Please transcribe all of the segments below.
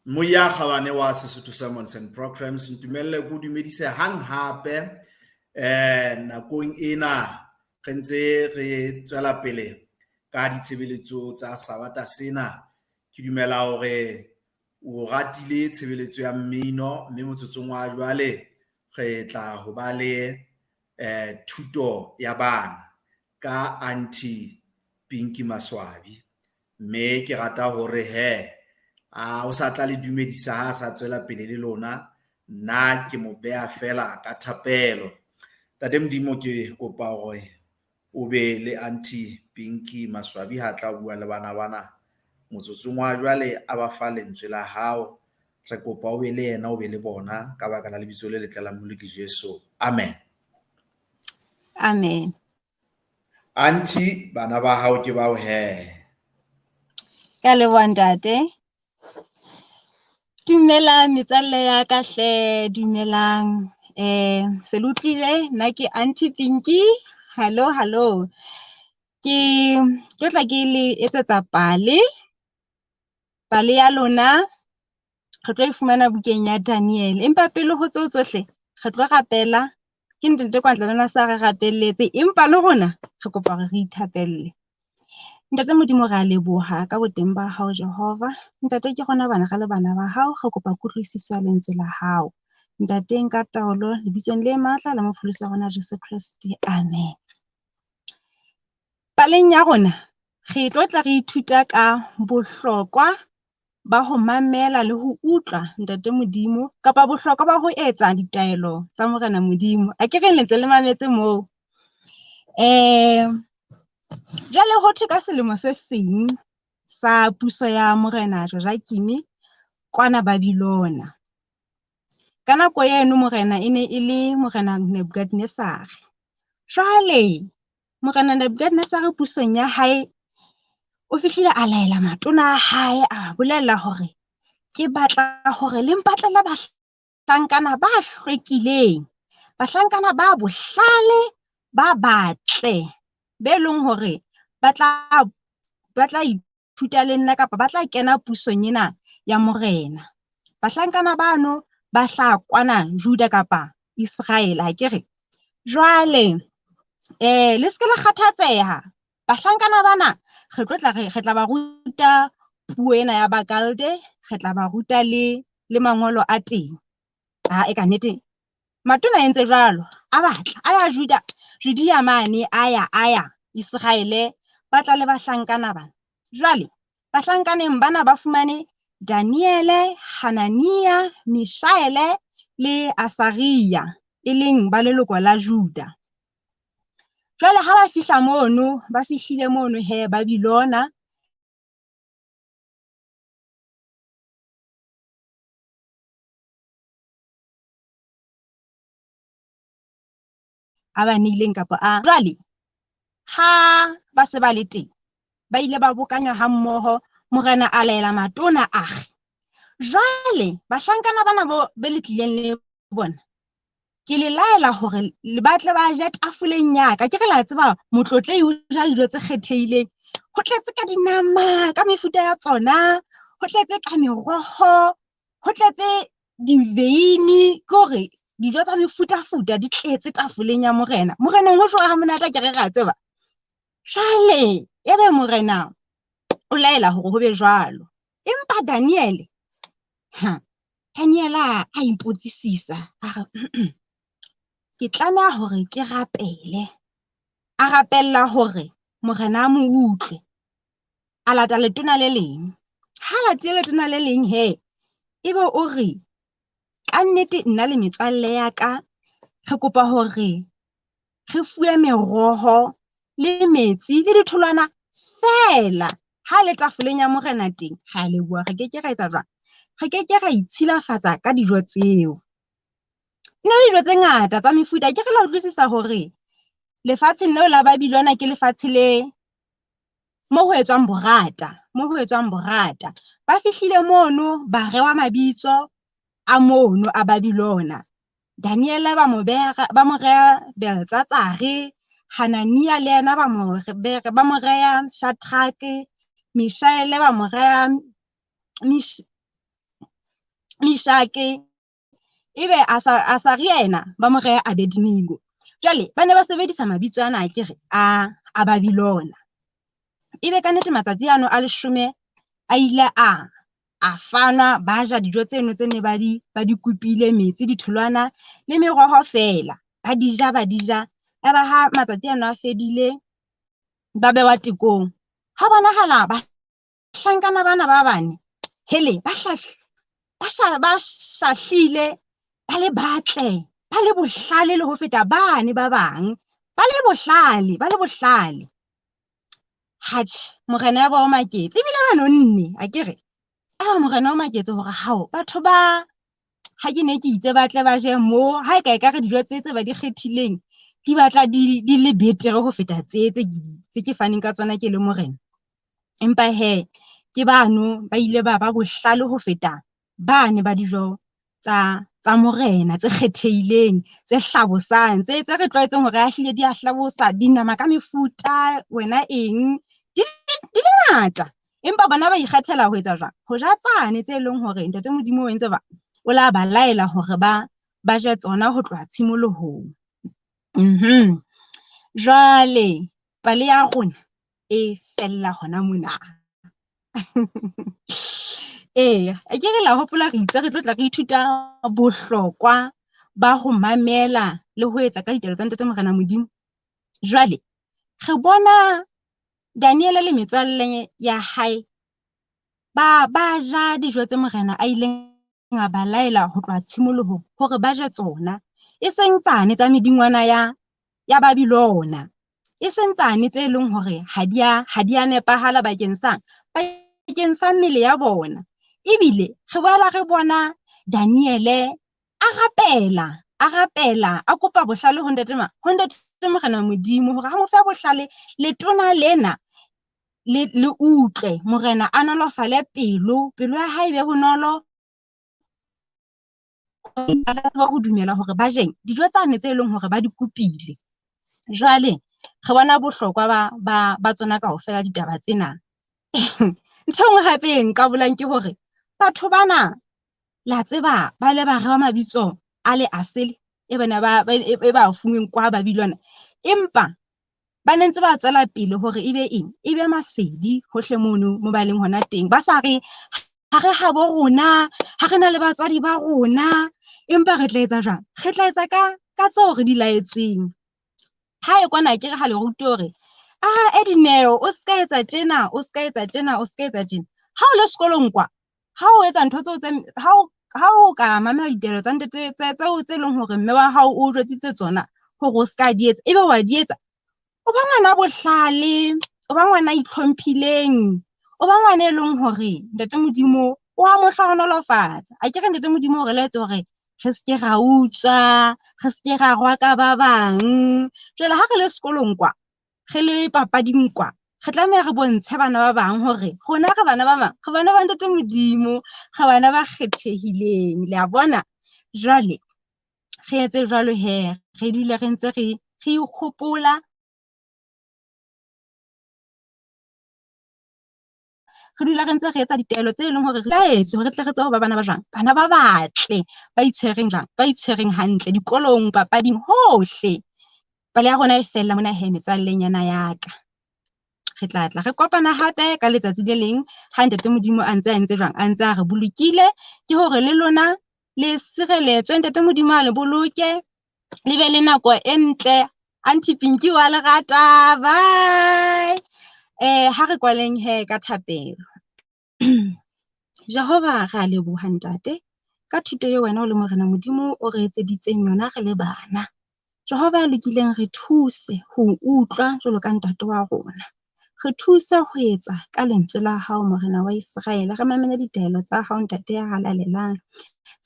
Moya khabane wa Sesotho Sermons and Programs ntumelle go dumedise hang hape nakong ena re ntse re tswela pele ka ditshebeletso tsa Sabata sena. Ke dumela hore o ratile tshebeletso ya mmino mme motsotsong wa jwale re tla ho ba le thuto ya bana ka Auntie Pinky Maswabi, mme ke rata hore o sa tla le dumedisa ha sa tswela pele le lona, nna ke mo beha fela ka thapelo. Tate Modimo ke kopa hore o be le Auntie Pinky Maswabi ha tla bua le bana motsotsong wa jwale a ba fa lentswe la hao. Re kopa o be le yena o be le bona ka baka la lebitso le letle la Moleki Jesu. Amen. Amen. Auntie, bana ba hao ke bao Ka leboha ntate. Dumelang metswalle ya ka hle, dumelang. Se le utlwile, nna ke Auntie Pinky. Hello. Ke tla ke le etsetsa pale ya lona. Re tlo e fumana bukeng ya Daniel. Empa pele ho tseo tsohle, re tlo rapela. Ke ntate Kwantle lona sa re rapelletse, empa le rona re kopa hore re ithapelle. Ntate Modimo re a leboha ka boteng ba hao Jehova. Ntate ke rona bana, re le bana ba hao, re kopa kutlwisiso ya lentswe la hao. Ntate nka taolo lebitsong le matla la mopholosi wa rona Jesu Kriste. Amen. Paleng ya rona re tlo tla re ithuta ka bohlokwa ba ho mamela le ho utlwa Ntate Modimo, kapa bohlokwa ba ho etsa ditaelo tsa Morena Modimo. A ke re lentse le mametse moo. Jwale ho thwe ka selemo se seng sa puso ya Morena Jojakimi kwana Babilona. Ka nako eno morena e ne e le Morena Nebukadnesar. Jwale Morena Nebukadnesar pusong ya hae o fihlile a laela matona a hae, a bolella hore ke batla hore le mpatlele bahlankana ba hlwekileng, bahlankana ba bohlale, ba batle, be leng hore ba tla ithuta le nna kapa ba tla kena pusong ena ya morena. Bahlankana bano ba hla kwana Juda kapa Israel, ha ke re. Jwale le se ke la kgathatseha, bahlankana bana re tla ba ruta puo ena ya Bakalde, re tla ba ruta le mangolo a teng. Ka nnete matona a entse jwalo, a batla a ya Judea mane, a ya Israel, ba tla le bahlankana bana. Jwale bahlankaneng bana ba fumane Daniel, Hanania, Mishael le Asaria, e leng ba leloko la Juda. Jwale ha ba fihlile mono Babilona, a ba neileng kapa jwale ha ba se ba le teng, ba ile ba bokanywa ha mmoho. Morena a laela matona a re, jwale bahlankana bana be le tlileng le bona, ke le laela hore le batle ba ja tafoleng ya ka. Ke re la tseba motlotle o ja dijo tse kgethehileng, ho tletse ka dinama ka mefuta ya tsona, ho tletse ka meroho, ho tletse diveini, ke hore dijo tsa mefutafuta di tletse tafoleng ya morena. Moreneng ho jowa ha monate, ke re ra tseba. Jwale ebe morena o laela hore ho be jwalo, empa Daniel a ipotsisisa a re ke tlameha hore ke rapele. A rapella hore morena a mo utlwe, a lata letona le leng. Ha latile letona le leng ebe o re, ka nnete nna le metswalle ya ka re kopa hore re fuwe meroho le metsi le ditholwana fela. Ha le tafoleng ya morena teng, ra leboha, re keke ra etsa jwang, re keke ra itshilafatsa ka dijo tseo. Nna le dijo tse ngata tsa mefuta. Ke re la utlwisisa hore lefatsheng leo la Babilona ke lefatshe le mo ho etswang borata. Ba fihlile mono ba rewa mabitso a mono a Babilona. Daniel ba mo rea Beltsatsare, Hanania le yena ba mo rea Shadrach, Mishael ba mo rea Meshake ebe a sa re yena ba mo re Abednego. Jwale ba ne ba sebedisa mabitso ana akere a Babilona. Ebe ka nnete matsatsi ano a 10 a ile a fana ba ja dijo tseno tse ne ba di kupile, metsi, ditholwana le meroho fela. Ba di ja ya ba ha matsatsi ano a fedile ba bewa tekong. Ha bonahala ba hlankana bana ba bane hele ba shahlile, ba le batle, ba le bohlale le ho feta bane ba bang, ba le bohlale. Hatjhe, morena ya ba o maketse ebile ba nonne akere morena o maketse hore hao batho ba ha ke ne ke itse batle ba je mo ha e ka re dijo tse ba di kgethileng di batla di le betere ho feta tse ke faneng ka tsona ke le morena. Empa he ke bano ba ile ba bohlale ho feta bane ba dijo tsa morena tse kgethehileng, tse hlabosang, tse re tlwaetseng hore a hlile di a hlabosa, dinama ka mefuta, wena eng di le ngata. Empa bona ba ikgethela ho etsa jwang? Ho ja tsane tse leng hore ntate Modimo o entse o la ba laela hore ba je tsona ho tloha tshimolohong. Jwale pale ya rona e fella hona mona. Akere la hopola re itse re tlo tla re ithuta bohlokwa ba ho mamela le ho etsa ka ditaelo tsa ntate Morena Modimo. Jwale re bona Daniel le metswalle ya hae ba ja dijo tse morena a ileng a ba laela ho tloha tshimolohong hore ba je tsona, e seng tsane tsa medingwana ya Babilona, e seng tsane tse leng hore ha di a nepahala bakeng sa mmele ya bona. Ebile re boela re bona Daniel a rapela a kopa bohlale ho ntate Morena Modimo hore ha mo fe bohlale letona lena le utlwe morena a nolofale pelo ya hae be bonolo ba ho dumela hore ba jeng dijo tsane tse leng hore ba di kupile. Jwale re bona bohlokwa ba tsona kaofela ditaba tsena. Ntho engwe hape e nka bolang ke hore batho bana la tseba ba le ba rewa mabitso a le asele e bana ba fuweng kwa Babilona, empa ba ne ntse ba tswela pele hore ebe eng, ebe masedi hohle mono mo ba leng hona teng. Ba sa re ha re habo rona, ha re na le batswadi ba rona, empa re tla etsa jwang? Re tla etsa ka tseo re di laetsweng. Ha e kwana ke re ha le rute hore Dineo o ska etsa tjena, o ska etsa tjena, o ska etsa tjena. Ha o le sekolong kwa, ha o etsa ntho tseo ha o ka mamela ditaelo tsa ntate tseo tse leng hore mme wa hao o jwetsitse tsona hore o ska di etsa, ebe wa di etsa, o ba ngwana bohlale, o ba ngwana itlhomphileng, o ba ngwana e leng hore ntate Modimo o a mo hlohonolofatsa. A kere ntate Modimo o re laetse hore re seke ra utswa, re seke ra rwa ka ba bang. Jwale ha re le sekolong kwa, re le papading kwa, re tlameha re bontshe bana ba bang hore rona re bana ba bang, re bana ba ntate Modimo, re bana ba kgethehileng. Le a bona? Jwale re etse jwalo he, re dule re ntse re ikgopola, re dula re ntse re etsa ditaelo tse leng hore re laetswe hore re tle re tsebe ho ba bana ba jwang, bana ba batle, ba itshwereng jwang, ba itshwereng hantle dikolong, papading, hohle. Pale ya rona e fella mona he metswallenyana ya ka. Re tla re kopana hape ka letsatsi le leng ha ntate Modimo a ntse jwang, a ntse a re bolokile, ke hore le lona le sireletswe, ntate Modimo a le boloke, le be le nako e ntle. Auntie Pinky wa le rata, bye. Ha re kwaleng he ka thapelo. Jehova re a leboha ntate ka thuto eo wena o le Morena Modimo o re etseditseng yona re le bana. Jehova lokileng re thuse ho utlwa jwalo ka ntate wa rona. Re thuse ho etsa ka lentswe la hao Morena wa Israele. Re mamele ditaelo tsa hao ntate ya halalelang.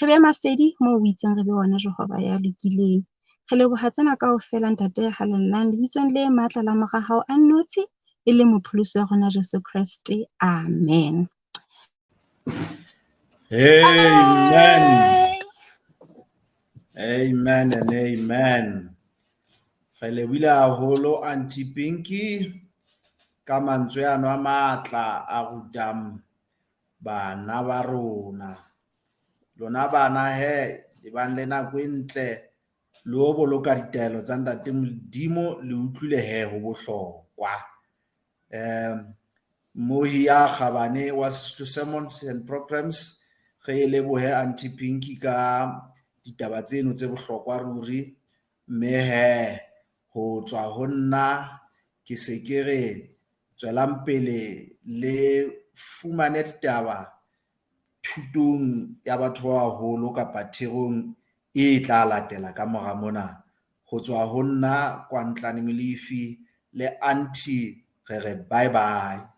Re be masedi moo o itseng re be ona Jehova ya lokileng. Re leboha tsena kaofela ntate ya halalelang lebitsong le matla la mora hao a nnotshi e le mopholosi wa rona Jesu Kriste. Amen. Amen. Amen and amen. Re lebohile haholo Auntie Pinky ka mantswe ano a matla a rutang bana ba rona. lona bana he e bang le nako e ntle le ho boloka ditaelo tsa ntate Modimo le utlwile he ho bohlokwa. Mohi ya Khabane wa Sesotho Sermons and Programs re lebohe Auntie Pinky ka ditaba tseno tse bohlokwa ruri, mme he ho tswa ho nna ke se ke re tswelang pele le fumane ditaba thutong ya batho ba baholo kapa therong e tla latela ka mora mona. Ho tswa ho nna Kwantlane Molefi le Auntie re re bye bye.